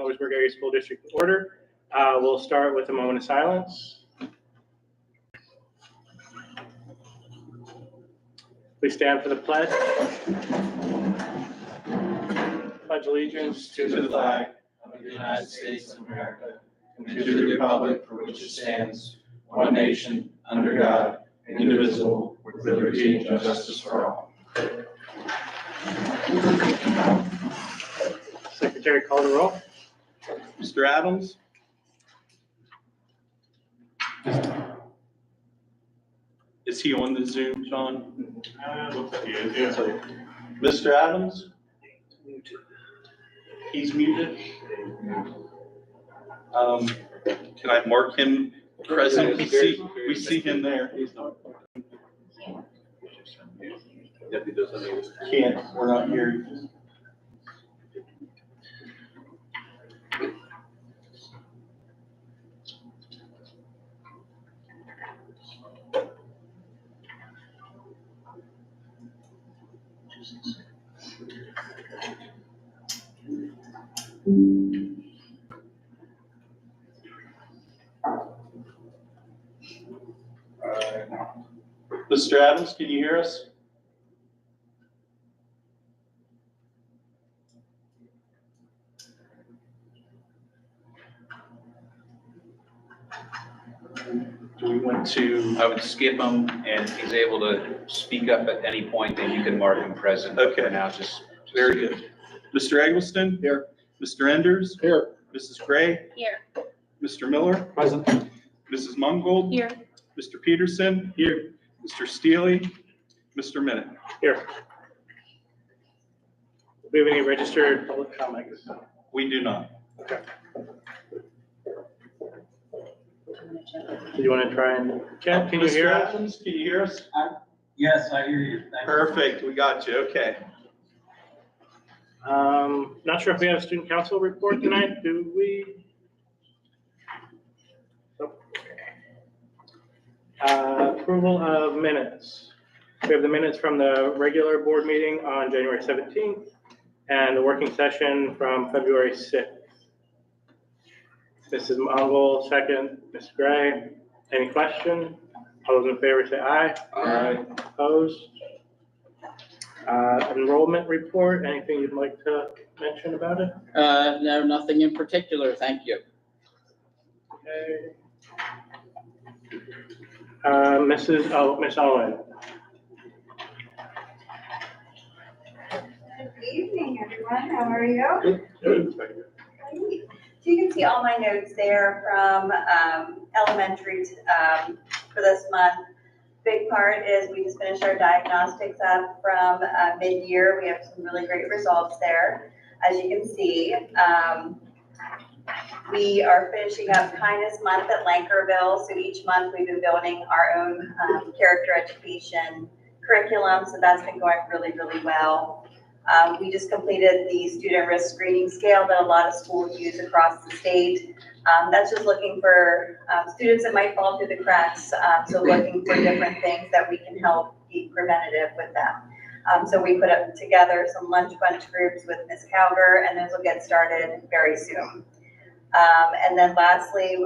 Millersburg Area School District to order. We'll start with a moment of silence. Please stand for the pledge. Pledge allegiance to the flag of the United States of America and to the republic for which it stands, one nation, under God, indivisible, with liberty and justice for all. Secretary, call the roll. Mr. Adams? Is he on the Zoom, John? Looks like he is, yeah. Mr. Adams? He's muted. Can I mark him present? We see him there. Can't, we're not here. Mr. Adams, can you hear us? Do we want to? I would skip him, and if he's able to speak up at any point, then you can mark him present. Okay. For now, just Very good. Mr. Eggleston? Here. Mr. Enders? Here. Mrs. Gray? Here. Mr. Miller? Present. Mrs. Mungold? Here. Mr. Peterson? Here. Mr. Steely? Mr. Minnick? Here. Do we have any registered public comments? We do not. Okay. Do you want to try and, Ken, can you hear Mr. us? Adams, can you hear us? Yes, I hear you. Thank you. Perfect, we got you, okay. Not sure if we have a student council report tonight, do we? Approval of minutes. We have the minutes from the regular board meeting on January 17th and the working session from February 6th. Mrs. Mongol, second. Ms. Gray, any question? All those in favor say aye. Aye. Opposed? Enrollment report, anything you'd like to mention about it? No, nothing in particular, thank you. Okay. Miss Owen. Good evening, everyone. How are you? Good. So you can see all my notes there from elementary for this month. Big part is we just finished our diagnostics up from mid-year. We have some really great results there. As you can see, we are finishing up Kindness Month at Lankerville. So each month we've been building our own character education curriculum. So that's been going really, really well. We just completed the student risk screening scale that a lot of schools use across the state. That's just looking for students that might fall through the cracks. So looking for different things that we can help be preventative with them. So we put up together some lunch bunch groups with Ms. Cowger, and those will get started very soon. And then lastly,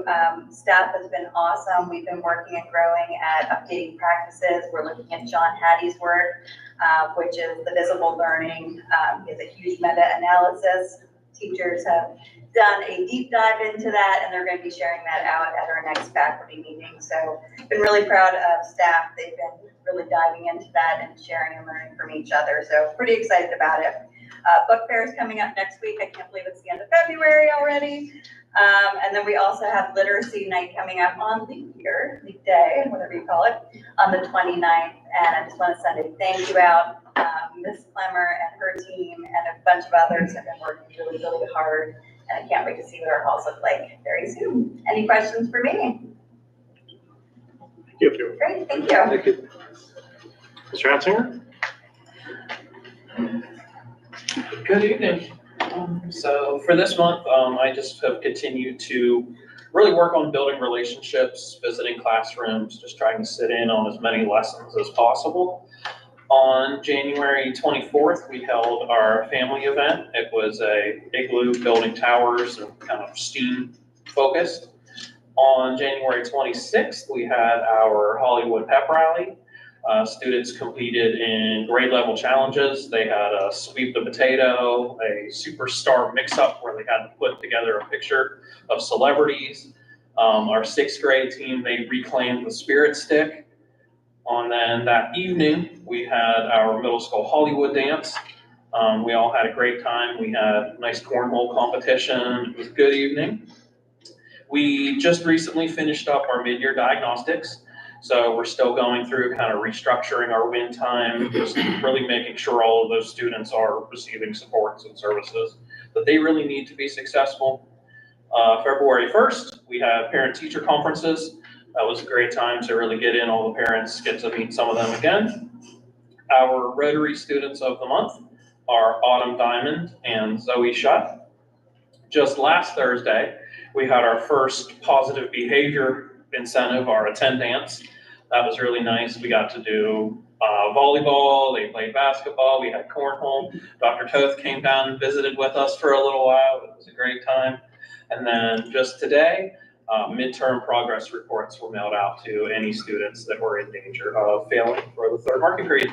staff has been awesome. We've been working and growing at updating practices. We're looking at John Hattie's work, which is the visible learning. He has a huge meta-analysis. Teachers have done a deep dive into that, and they're going to be sharing that out at our next faculty meeting. So been really proud of staff. They've been really diving into that and sharing and learning from each other. So pretty excited about it. Book fair is coming up next week. I can't believe it's the end of February already. And then we also have Literacy Night coming up on leap day, whatever you call it, on the 29th. And I just want to send a thank you out. Ms. Clemmer and her team and a bunch of others have been working really, really hard. And I can't wait to see what our halls look like very soon. Any questions for me? Thank you. Great, thank you. Thank you. Mr. Hatzinger? Good evening. So for this month, I just have continued to really work on building relationships, visiting classrooms, just trying to sit in on as many lessons as possible. On January 24th, we held our family event. It was a igloo building towers and kind of steam focused. On January 26th, we had our Hollywood pep rally. Students competed in grade level challenges. They had a sweep the potato, a superstar mix-up where they had to put together a picture of celebrities. Our 6th grade team, they reclaimed the spirit stick. And then that evening, we had our middle school Hollywood dance. We all had a great time. We had a nice cornhole competition. It was a good evening. We just recently finished up our mid-year diagnostics. So we're still going through kind of restructuring our win time, just really making sure all of those students are receiving supports and services that they really need to be successful. February 1st, we had parent-teacher conferences. That was a great time to really get in all the parents, get to meet some of them again. Our Rotary Students of the Month are Autumn Diamond and Zoe Shutt. Just last Thursday, we had our first positive behavior incentive, our Attend Dance. That was really nice. We got to do volleyball, they played basketball, we had cornhole. Dr. Toth came down and visited with us for a little while. It was a great time. And then just today, midterm progress reports were mailed out to any students that were in danger of failing for the 3rd marking period.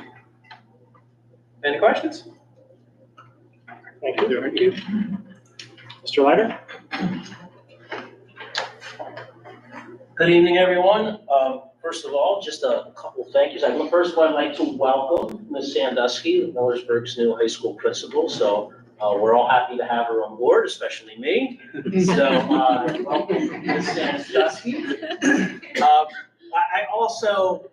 Any questions? Thank you. Thank you. Mr. Leiter? Good evening, everyone. First of all, just a couple of thank yous. First of all, I'd like to welcome Ms. Sandusky, Millersburg's new high school principal. So we're all happy to have her on board, especially me. So welcome, Ms. Sandusky. I also,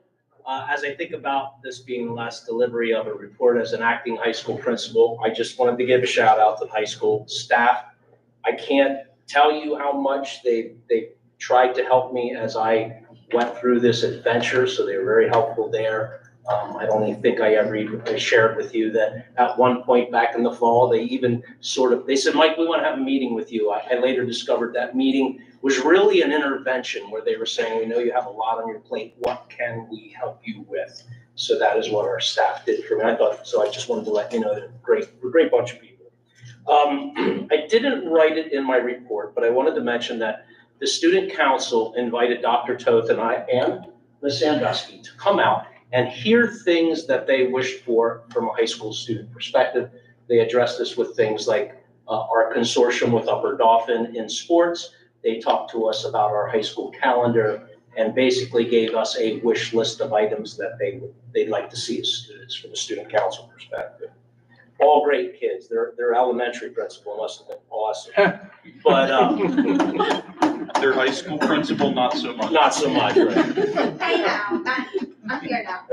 as I think about this being the last delivery of a report as an acting high school principal, I just wanted to give a shout out to the high school staff. I can't tell you how much they tried to help me as I went through this adventure, so they were very helpful there. I don't even think I ever shared with you that at one point back in the fall, they even they said, Mike, we want to have a meeting with you. I later discovered that meeting was really an intervention where they were saying, we know you have a lot on your plate. What can we help you with? So that is what our staff did for me. I just wanted to let you know that we're a great bunch of people. I didn't write it in my report, but I wanted to mention that the student council invited Dr. Toth and I and Ms. Sandusky to come out and hear things that they wished for from a high school student perspective. They addressed this with things like our consortium with Upper Dauphin in sports. They talked to us about our high school calendar and basically gave us a wish list of items that they'd like to see as students from the student council perspective. All great kids. Their elementary principal must have been awesome. But Their high school principal, not so much. not so much, right? Hey now, I'm here now.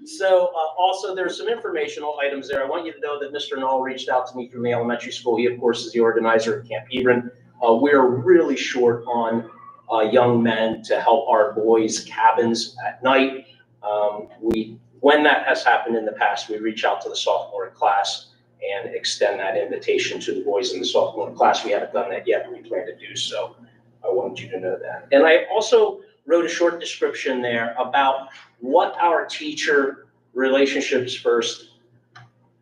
So also there's some informational items there. I want you to know that Mr. Knoll reached out to me from the elementary school. He, of course, is the organizer of Camp Hebron. We're really short on young men to help our boys' cabins at night. When that has happened in the past, we reach out to the sophomore class and extend that invitation to the boys in the sophomore class. We haven't done that yet, but we plan to do so. I wanted you to know that. And I also wrote a short description there about what our teacher Relationships First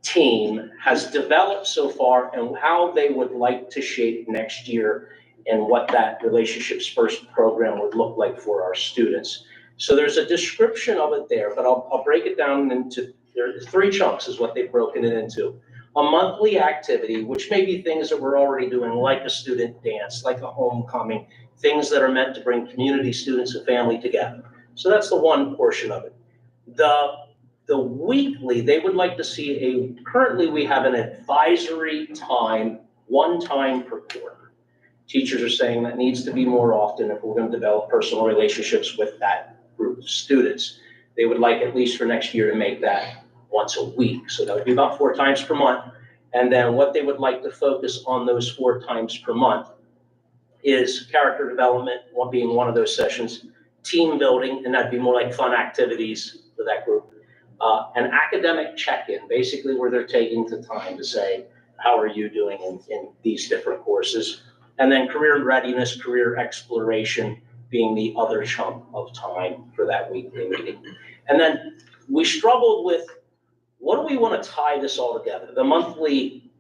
team has developed so far and how they would like to shape next year and what that Relationships First program would look like for our students. So there's a description of it there, but I'll break it down into, there's 3 chunks is what they've broken it into. A monthly activity, which may be things that we're already doing, like a student dance, like a homecoming, things that are meant to bring community, students, and family together. So that's the one portion of it. The weekly, they would like to see currently we have an advisory time, 1 time per quarter. Teachers are saying that needs to be more often if we're going to develop personal relationships with that group of students. They would like at least for next year to make that once a week. So that would be about 4 times per month. And then what they would like to focus on those 4 times per month is character development, one being one of those sessions, team building, and that'd be more like fun activities for that group, an academic check-in, basically where they're taking the time to say, how are you doing in these different courses? And then career readiness, career exploration being the other chunk of time for that weekly meeting. And then we struggled with, what do we want to tie this all together? The monthly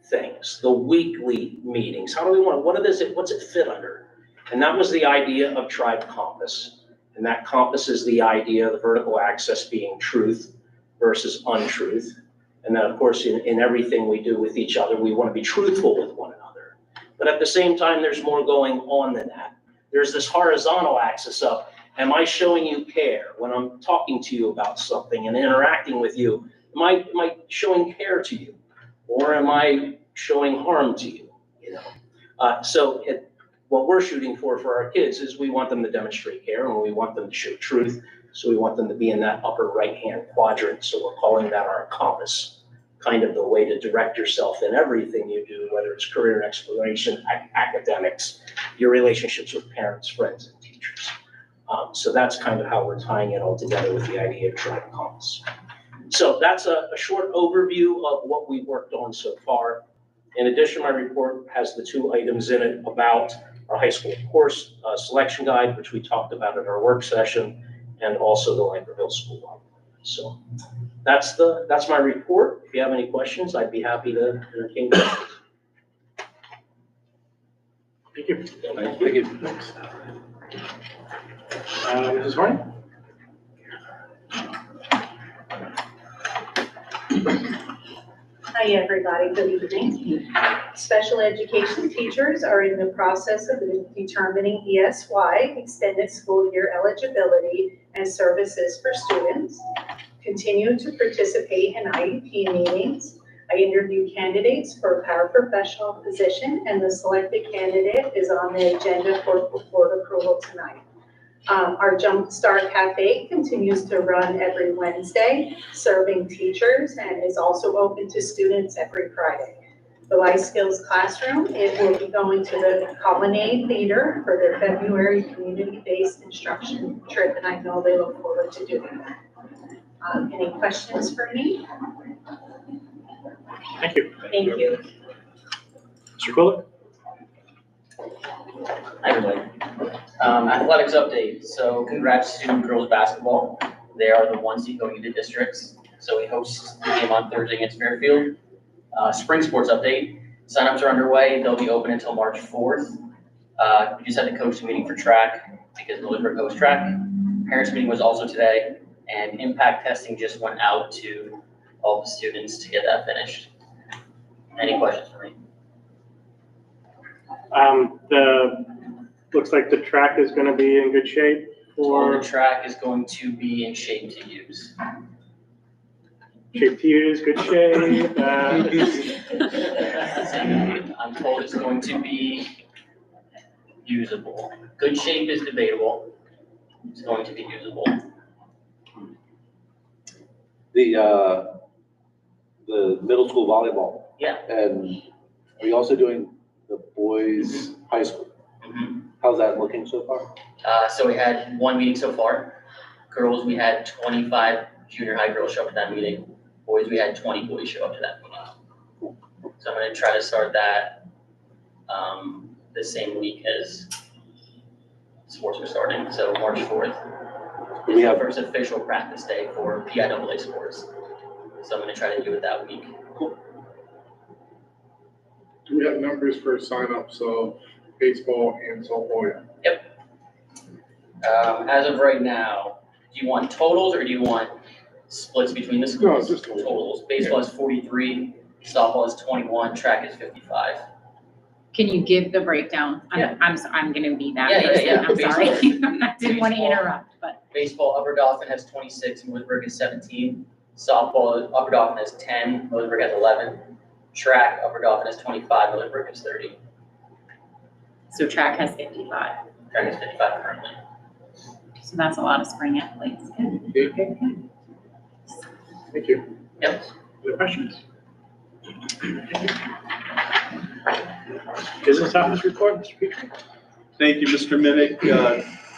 things, the weekly meetings, how do we want, what's it fit under? And that was the idea of Tribe Compass. And that compass is the idea of the vertical axis being truth versus untruth. And then, of course, in everything we do with each other, we want to be truthful with one another. But at the same time, there's more going on than that. There's this horizontal axis of, am I showing you care when I'm talking to you about something and interacting with you? Am I showing care to you? Or am I showing harm to you? What we're shooting for our kids is we want them to demonstrate care and we want them to show truth. So we want them to be in that upper right-hand quadrant. So we're calling that our compass, kind of the way to direct yourself in everything you do, whether it's career exploration, academics, your relationships with parents, friends, and teachers. So that's kind of how we're tying it all together with the idea of Tribe Compass. So that's a short overview of what we've worked on so far. In addition, my report has the 2 items in it about our high school course selection guide, which we talked about at our work session, and also the Lankerville School Library. So that's my report. If you have any questions, I'd be happy to entertain questions. Thank you. Thank you. Mrs. Horn? Hi, everybody. Good evening. Special education teachers are in the process of determining ESY, extended school year eligibility and services for students. Continue to participate in IEP meetings. I interview candidates for a paraprofessional position, and the selected candidate is on the agenda for board approval tonight. Our Jumpstart Cafe continues to run every Wednesday, serving teachers, and is also open to students every Friday. The Life Skills Classroom, it will be going to the Colonnade Theater for their February community-based instruction trip, and I know they look forward to doing that. Any questions for me? Thank you. Thank you. Mr. Quillen? Hi, everybody. Athletics update. So congrats to girls basketball. They are the 1 seed going into districts. So we host the game on Thursday against Fairfield. Spring sports update. Signups are underway. They'll be open until March 4th. We just had the coaching meeting for track because Millersburg hosts track. Parents meeting was also today, and impact testing just went out to all the students to get that finished. Any questions for me? Looks like the track is going to be in good shape Well, for the track is going to be in shape to use. shape to use, good shape. I'm told it's going to be usable. Good shape is debatable. It's going to be usable. The middle school volleyball. Yeah. And are you also doing the boys' high school? Mm-hmm. How's that looking so far? So we had 1 meeting so far. Girls, we had 25 junior high girls show up to that meeting. Boys, we had 20 boys show up to that meeting. So I'm going to try to start that the same week as sports are starting. So March 4th is the first official practice day for PIAA sports. So I'm going to try to do it that week. Cool. Do we have numbers for signups of baseball and softball? Yep. As of right now, do you want totals or do you want splits between the schools? No, just totals. Baseball is 43, softball is 21, track is 55. Can you give the breakdown? Yeah. I'm gonna be that Yeah, person, yeah. I'm sorry. I didn't want to Baseball. interrupt, but. Baseball, Upper Dauphin has 26, Millersburg is 17. Softball, Upper Dauphin has 10, Millersburg has 11. Track, Upper Dauphin has 25, Millersburg is 30. So track has 55, Track is 55 currently. so that's a lot of spring athletes. Good. Yeah. Good, good. Thank you. Yep. Other questions? Business office report, Mr. Petrie? Thank you, Mr. Minnick.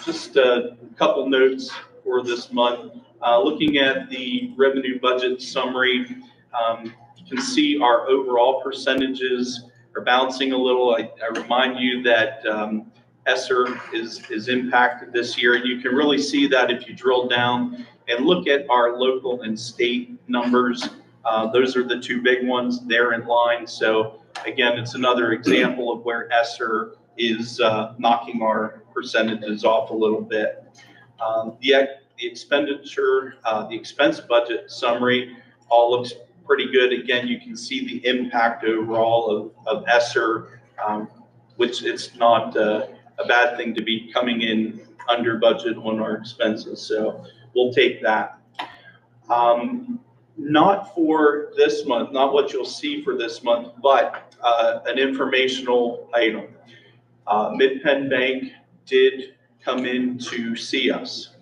Just a couple notes for this month. Looking at the revenue budget summary, you can see our overall percentages are bouncing a little. I remind you that ESSER is impacted this year, and you can really see that if you drill down and look at our local and state numbers. Those are the two big ones. They're in line. So again, it's another example of where ESSER is knocking our percentages off a little bit. The expenditure, the expense budget summary all looks pretty good. Again, you can see the impact overall of ESSER, which it's not a bad thing to be coming in under budget on our expenses. So we'll take that. Not for this month, not what you'll see for this month, but an informational item. Mid-Penn Bank did come in to see us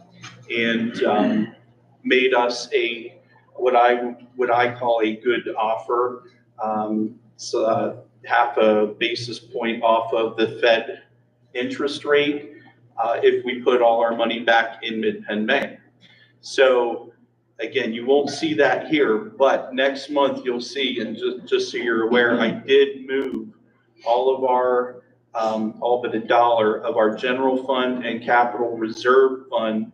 and made us what I call a good offer. So half a basis point off of the Fed interest rate if we put all our money back in Mid-Penn Bank. So again, you won't see that here, but next month you'll see, and just so you're aware, I did move all of our, all but $1 of our general fund and capital reserve fund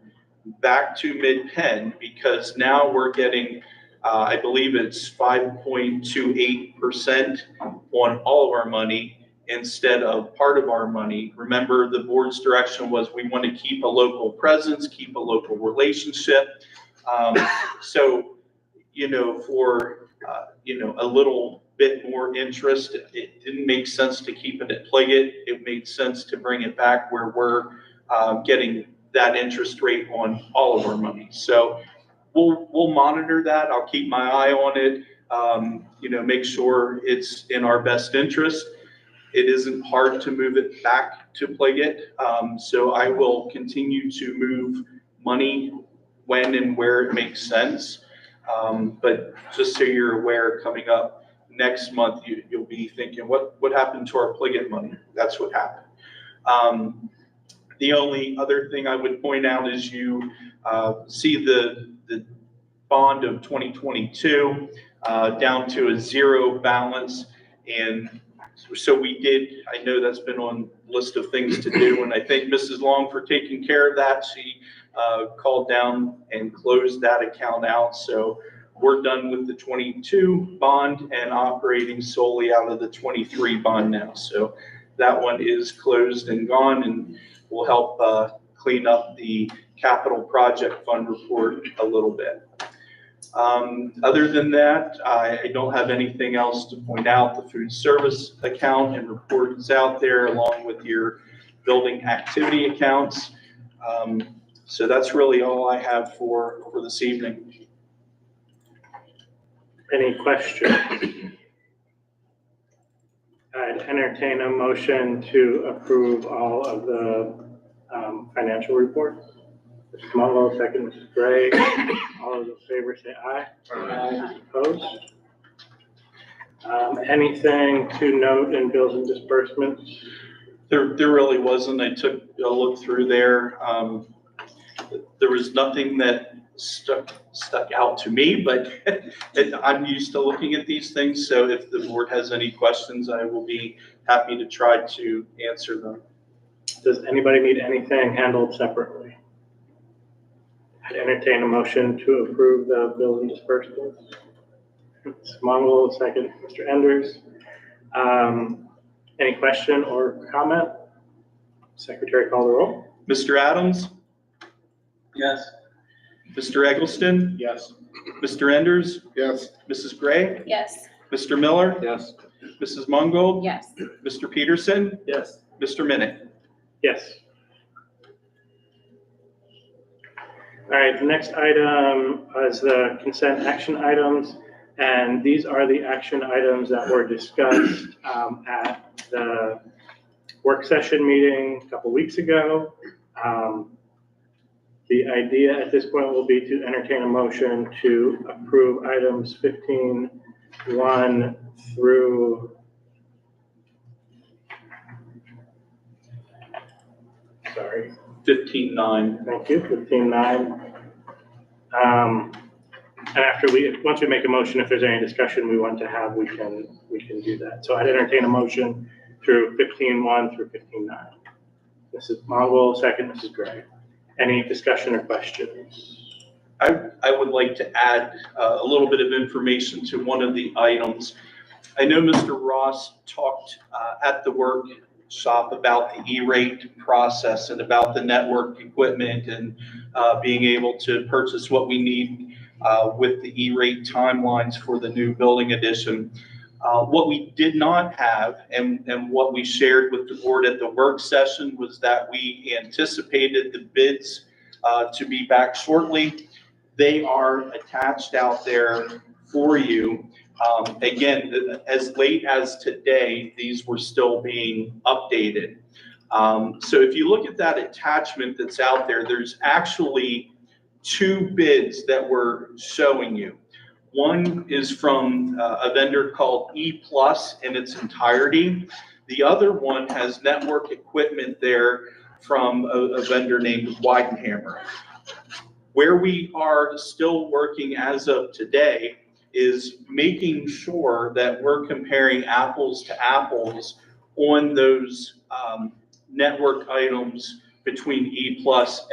back to Mid-Penn, because now we're getting, I believe it's 5.28% on all of our money instead of part of our money. Remember, the board's direction was we want to keep a local presence, keep a local relationship. So, you know, for, you know, a little bit more interest, it didn't make sense to keep it at Pliget. It made sense to bring it back where we're getting that interest rate on all of our money. So we'll monitor that. I'll keep my eye on it, you know, make sure it's in our best interest. It isn't hard to move it back to Pliget. So I will continue to move money when and where it makes sense. But just so you're aware, coming up next month, you'll be thinking, what happened to our Pliget money? That's what happened. The only other thing I would point out is you see the bond of 2022 down to a zero balance. And so we did, I know that's been on the list of things to do, and I thank Mrs. Long for taking care of that. She called down and closed that account out. So we're done with the 22 bond and operating solely out of the 23 bond now. So that one is closed and gone, and will help clean up the capital project fund report a little bit. Other than that, I don't have anything else to point out. The food service account and report is out there along with your building activity accounts. So that's really all I have for this evening. Any questions? I'd entertain a motion to approve all of the financial reports. Mr. Motlow, second, Mrs. Gray. All those in favor say aye. Aye. Opposed? Anything to note in bills and disbursements? There really wasn't. I took a look through there. There was nothing that stuck out to me, but I'm used to looking at these things. So if the board has any questions, I will be happy to try to answer them. Does anybody need anything handled separately? I'd entertain a motion to approve the bills and disbursements. Ms. Mongol, second, Mr. Enders. Any question or comment? Secretary, call the roll. Mr. Adams? Yes. Mr. Eggleston? Yes. Mr. Enders? Yes. Mrs. Gray? Yes. Mr. Miller? Yes. Mrs. Mungold? Yes. Mr. Peterson? Yes. Mr. Minnick? Yes. All right, the next item is the consent action items. And these are the action items that were discussed at the work session meeting a couple weeks ago. The idea at this point will be to entertain a motion to approve items 15.1 through sorry. 15.9. Thank you, 15.9. And after once we make a motion, if there's any discussion we want to have, we can do that. So I'd entertain a motion through 15.1 through 15.9. Mrs. Mongol, second, Mrs. Gray. Any discussion or questions? I would like to add a little bit of information to one of the items. I know Mr. Ross talked at the workshop about the E-rate process and about the network equipment and being able to purchase what we need with the E-rate timelines for the new building addition. What we did not have and what we shared with the board at the work session was that we anticipated the bids to be back shortly. They are attached out there for you. Again, as late as today, these were still being updated. So if you look at that attachment that's out there, there's actually 2 bids that we're showing you. One is from a vendor called E+ in its entirety. The other one has network equipment there from a vendor named Weidenhammer. Where we are still working as of today is making sure that we're comparing apples to apples on those network items between E+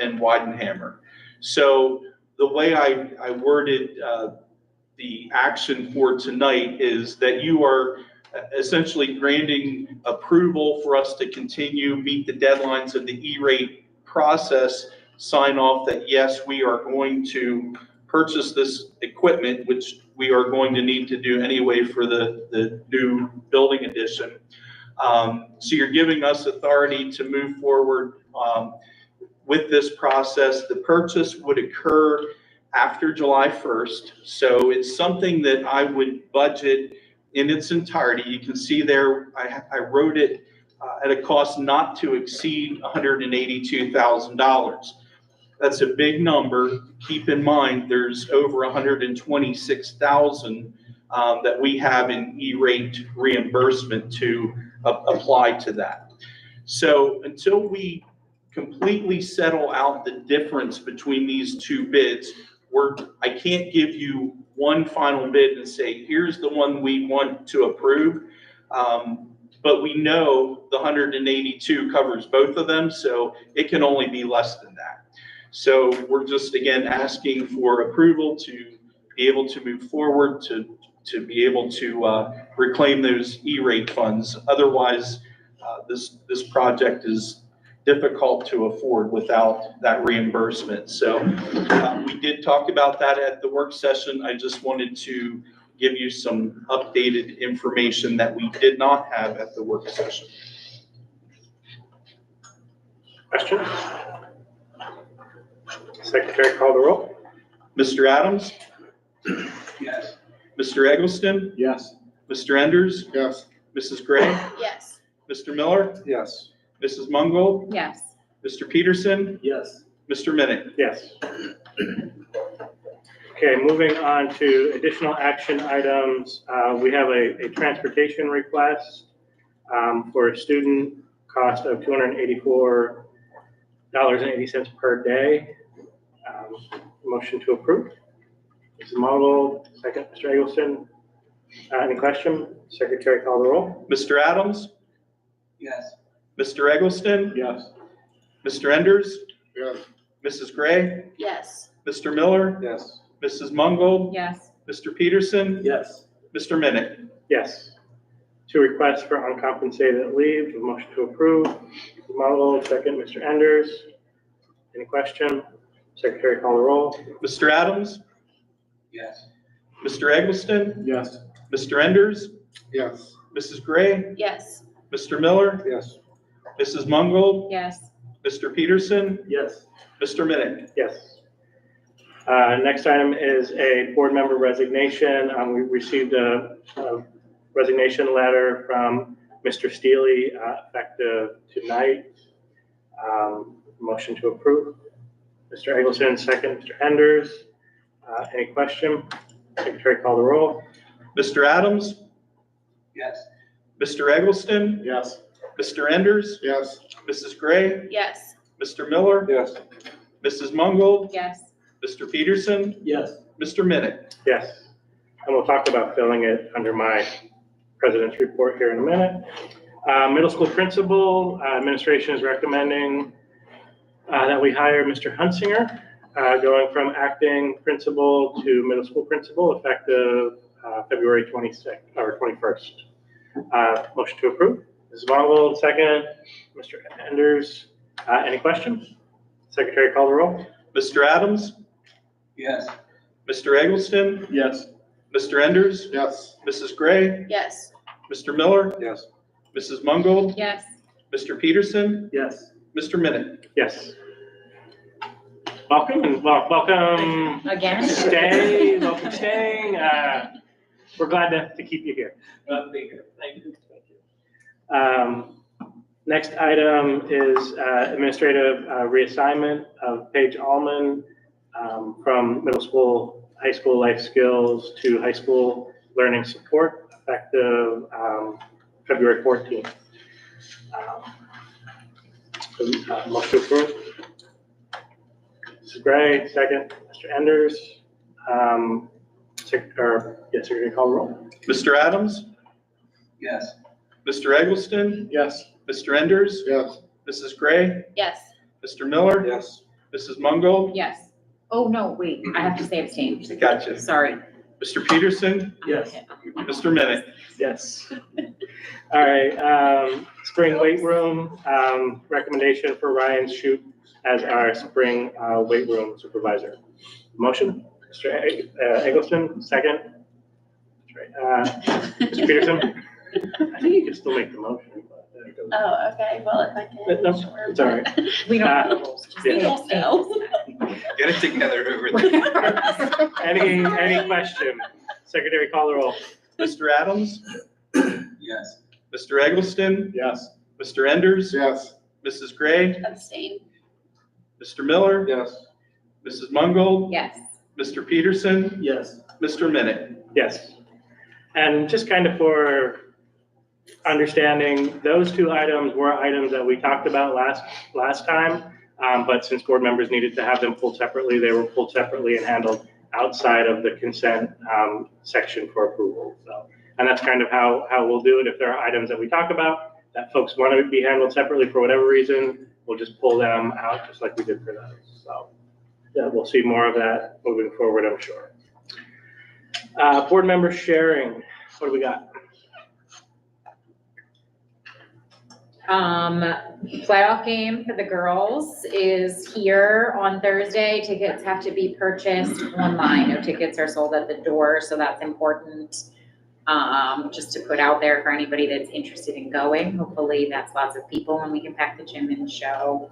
and Weidenhammer. So the way I worded the action for tonight is that you are essentially granting approval for us to continue, meet the deadlines of the E-rate process, sign off that yes, we are going to purchase this equipment, which we are going to need to do anyway for the new building addition. So you're giving us authority to move forward with this process. The purchase would occur after July 1st. So it's something that I would budget in its entirety. You can see there, I wrote it at a cost not to exceed $182,000. That's a big number. Keep in mind, there's over 126,000 that we have in E-rate reimbursement to apply to that. So until we completely settle out the difference between these 2 bids, I can't give you one final bid and say, here's the one we want to approve. But we know the 182 covers both of them, so it can only be less than that. So we're just, again, asking for approval to be able to move forward, to be able to reclaim those E-rate funds. Otherwise, this project is difficult to afford without that reimbursement. So we did talk about that at the work session. I just wanted to give you some updated information that we did not have at the work session. Questions? Secretary, call the roll. Mr. Adams? Yes. Mr. Eggleston? Yes. Mr. Enders? Yes. Mrs. Gray? Yes. Mr. Miller? Yes. Mrs. Mungold? Yes. Mr. Peterson? Yes. Mr. Minnick? Yes. Okay, moving on to additional action items. We have a transportation request for a student cost of $284.80 per day. Motion to approve. Mrs. Mungold, second. Mr. Eggleston. Any question? Secretary, call the roll. Mr. Adams? Yes. Mr. Eggleston? Yes. Mr. Enders? Yes. Mrs. Gray? Yes. Mr. Miller? Yes. Mrs. Mungold? Yes. Mr. Peterson? Yes. Mr. Minnick? Yes. 2 requests for uncompensated leave. Motion to approve. Mrs. Mungold, second. Mr. Enders. Any question? Secretary, call the roll. Mr. Adams? Yes. Mr. Eggleston? Yes. Mr. Enders? Yes. Mrs. Gray? Yes. Mr. Miller? Yes. Mrs. Mungold? Yes. Mr. Peterson? Yes. Mr. Minnick? Yes. Next item is a board member resignation. We received a resignation letter from Mr. Steely effective tonight. Motion to approve. Mr. Eggleston, second. Mr. Enders. Any question? Secretary, call the roll. Mr. Adams? Yes. Mr. Eggleston? Yes. Mr. Enders? Yes. Mrs. Gray? Yes. Mr. Miller? Yes. Mrs. Mungold? Yes. Mr. Peterson? Yes. Mr. Minnick? Yes. And we'll talk about filling it under my president's report here in a minute. Middle school principal, administration is recommending that we hire Mr. Hunsinger going from acting principal to middle school principal effective February 26th or 21st. Motion to approve. Mrs. Mongol, second. Mr. Enders, any questions? Secretary, call the roll. Mr. Adams? Yes. Mr. Eggleston? Yes. Mr. Enders? Yes. Mrs. Gray? Yes. Mr. Miller? Yes. Mrs. Mungold? Yes. Mr. Peterson? Yes. Mr. Minnick? Yes. Welcome and welcome. Again? Welcome staying. We're glad to keep you here. Glad to be here. Thank you. Next item is administrative reassignment of Paige Allman from middle school, high school life skills to high school learning support effective February 14th. Motion approved. Mrs. Gray, second. Mr. Enders. Secretary, call the roll. Mr. Adams? Yes. Mr. Eggleston? Yes. Mr. Enders? Yes. Mrs. Gray? Yes. Mr. Miller? Yes. Mrs. Mungold? Yes. Oh, no, wait, I have to say abstain. Gotcha. Sorry. Mr. Peterson? Yes. Mr. Minnick? Yes. All right, spring weight room, recommendation for Ryan Shoup as our spring weight room supervisor. Motion, Mr. Eggleston, second. Mr. Peterson? I think you can still make the motion. But it goes- Oh, okay, well, if I can. No, sure, it's all right. We don't have the rules, just Yeah. say abstain. Get it together over there. Any question? Secretary, call the roll. Mr. Adams? Yes. Mr. Eggleston? Yes. Mr. Enders? Yes. Mrs. Gray? Abstain. Mr. Miller? Yes. Mrs. Mungold? Yes. Mr. Peterson? Yes. Mr. Minnick? Yes. And just kind of for understanding, those two items were items that we talked about last time. But since board members needed to have them pulled separately, they were pulled separately and handled outside of the consent section for approval. So, and that's kind of how we'll do it. If there are items that we talk about that folks want to be handled separately for whatever reason, we'll just pull them out just like we did for those. So yeah, we'll see more of that moving forward, I'm sure. Board members sharing, what do we got? Playoff game for the girls is here on Thursday. Tickets have to be purchased online. No tickets are sold at the door, so that's important. Just to put out there for anybody that's interested in going. Hopefully that's lots of people and we can pack the gym and show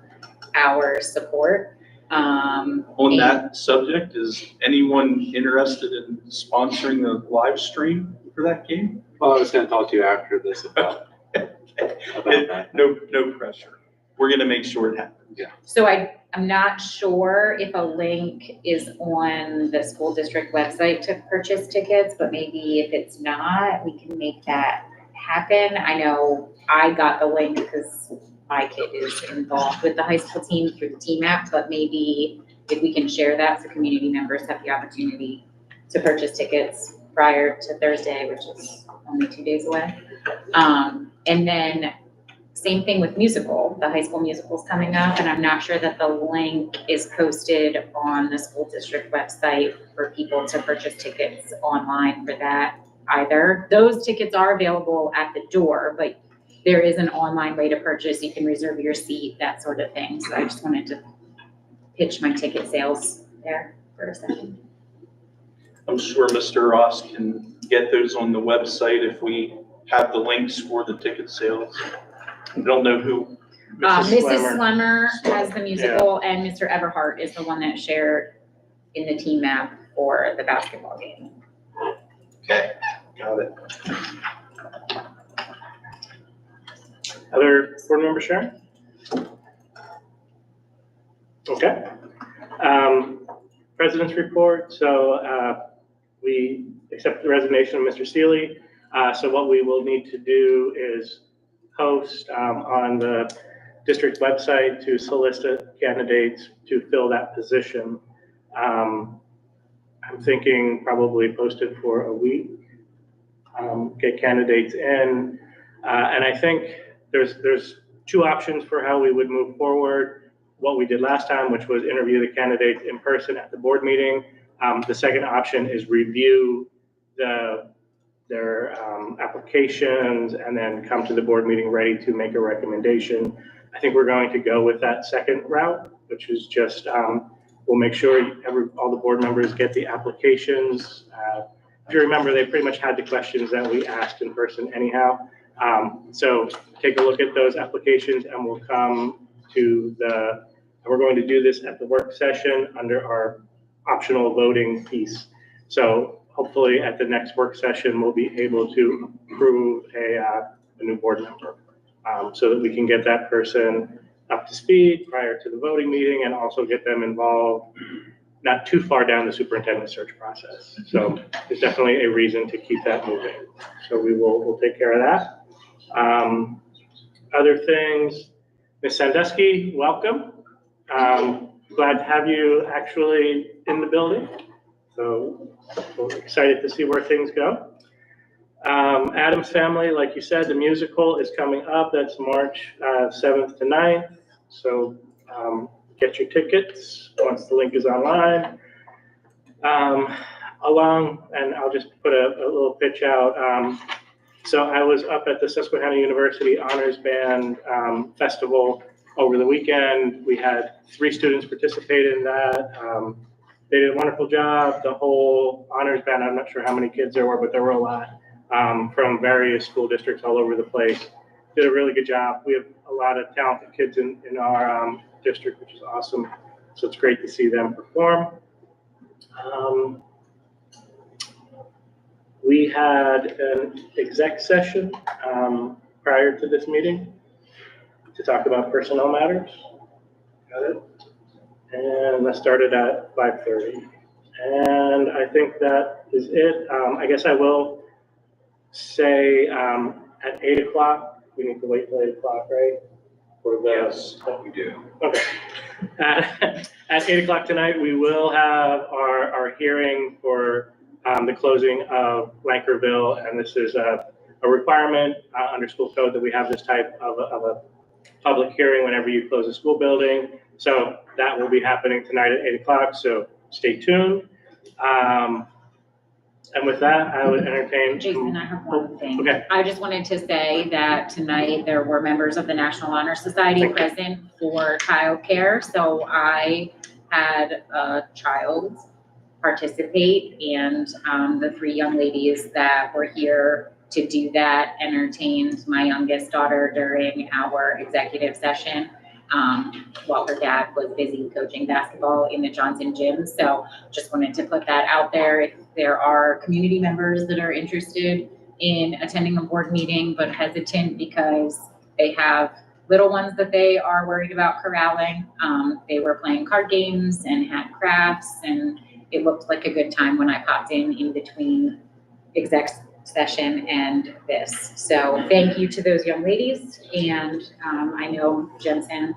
our support. On that subject, is anyone interested in sponsoring the live stream for that game? Well, I was gonna talk to you after this about that. No pressure. We're gonna make sure it happens. So I'm not sure if a link is on the school district website to purchase tickets, but maybe if it's not, we can make that happen. I know I got the link because my kid is involved with the high school team through the team app, but maybe if we can share that so community members have the opportunity to purchase tickets prior to Thursday, which is only 2 days away. And then same thing with musical, the high school musical's coming up, and I'm not sure that the link is posted on the school district website for people to purchase tickets online for that either. Those tickets are available at the door, but there is an online way to purchase. You can reserve your seat, that sort of thing. So I just wanted to pitch my ticket sales there for a second. I'm sure Mr. Ross can get those on the website if we have the links for the ticket sales. I don't know who. Mrs. Slemmer has the musical and Mr. Everhart is the one that shared in the team map for the basketball game. Okay, got it. Other board member sharing? Okay. President's report. So we accept the resignation of Mr. Seeley. So what we will need to do is post on the district website to solicit candidates to fill that position. I'm thinking probably post it for a week, get candidates in. And I think there's two options for how we would move forward. what we did last time, which was interview the candidates in person at the board meeting. The second option is review their applications and then come to the board meeting ready to make a recommendation. I think we're going to go with that second route, which is just, we'll make sure all the board members get the applications. If you remember, they pretty much had the questions that we asked in person anyhow. So take a look at those applications and we'll come to we're going to do this at the work session under our optional voting piece. So hopefully at the next work session, we'll be able to approve a new board member so that we can get that person up to speed prior to the voting meeting and also get them involved not too far down the superintendent search process. So there's definitely a reason to keep that moving. So we'll take care of that. Other things, Ms. Sandusky, welcome. Glad to have you actually in the building. So we're excited to see where things go. Adam's Family, like you said, the musical is coming up. That's March 7th to 9th. So get your tickets once the link is online. And I'll just put a little pitch out. So I was up at the Susquehanna University Honors Band Festival over the weekend. We had 3 students participate in that. They did a wonderful job. The whole honors band, I'm not sure how many kids there were, but there were a lot from various school districts all over the place. Did a really good job. We have a lot of talented kids in our district, which is awesome. So it's great to see them perform. We had an exec session prior to this meeting to talk about personnel matters. Got it? And that started at 5:30. And I think that is it. I guess I will say at 8 o'clock, we need to wait till 8 o'clock, right? Yes, we do. Okay. At 8 o'clock tonight, we will have our hearing for the closing of Lankerville. And this is a requirement under school code that we have this type of a public hearing whenever you close a school building. So that will be happening tonight at 8 o'clock, so stay tuned. And with that, I would entertain. Jason, I have one thing. Okay. I just wanted to say that tonight there were members of the National Honor Society present for childcare. So I had a child participate, and the 3 young ladies that were here to do that entertained my youngest daughter during our executive session while her dad was busy coaching basketball in the Johnson gym. So just wanted to put that out there. If there are community members that are interested in attending a board meeting but hesitant because they have little ones that they are worried about corralling, they were playing card games and had crafts, and it looked like a good time when I popped in between exec session and this. So thank you to those young ladies. And I know Jensen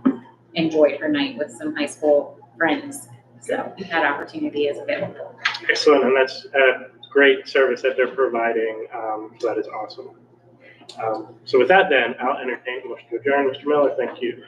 enjoyed her night with some high school friends. So that opportunity is available. Excellent, and that's a great service that they're providing. So that is awesome. So with that then, I'll entertain a motion to adjourn. Mr. Miller, thank you.